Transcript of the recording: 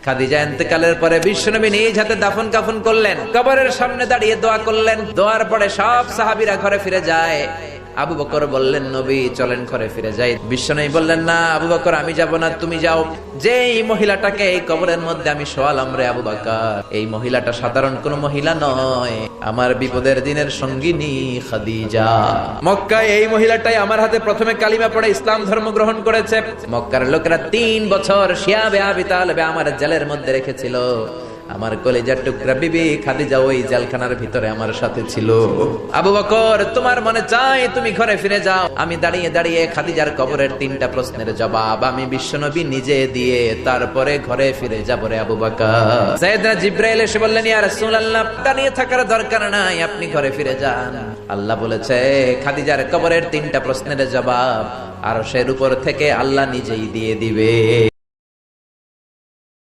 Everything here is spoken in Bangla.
খাদিজা ইন্তেকালের পরে বিশ্বনবী নিজ হাতে দাফন কাফন করলেন, কবরের সামনে দাঁড়িয়ে দোয়া করলেন। দোয়ার পরে সব সাহাবীরা ঘরে ফিরে যায়। আবু বকর বললেন, নবী চলেন ঘরে ফিরে যাই। বিশ্বনবী বললেন, না আবু বকর, আমি যাব না, তুমি যাও। যেই মহিলাটাকে এই কবরের মধ্যে আমি শোয়ালাম রে আবু বকর, এই মহিলাটা সাধারণ কোন মহিলা নয়, আমার বিপদের দিনের সঙ্গিনী খাদিজা। মক্কায় এই মহিলাটাই আমার হাতে প্রথমে কালিমা পড়ে ইসলাম ধর্ম গ্রহণ করেছে। মক্কার লোকেরা 3 বছর শিয়াবে আবি তালেবে আমার জেলের মধ্যে রেখেছিল। আমার কলিজার টুকরা বিবি খাদিজা ওই জেলখানার ভিতরে আমার সাথে ছিল। আবু বকর, তোমার মনে চাই তুমি ঘরে ফিরে যাও। আমি দাঁড়িয়ে দাঁড়িয়ে খাদিজার কবরের 3টা প্রশ্নের জবাব আমি বিশ্বনবী নিজে দিয়ে তারপরে ঘরে ফিরে যাব রে আবু বকর। সাইয়েদনা জিবরাইল এসে বললেন, ইয়া রাসূলুল্লাহ, দাঁড়িয়ে থাকার দরকার নাই, আপনি ঘরে ফিরে যান। আল্লাহ বলেছে, খাদিজার কবরের 3টা প্রশ্নের জবাব আরশের উপর থেকে আল্লাহ নিজেই দিয়ে দিবে।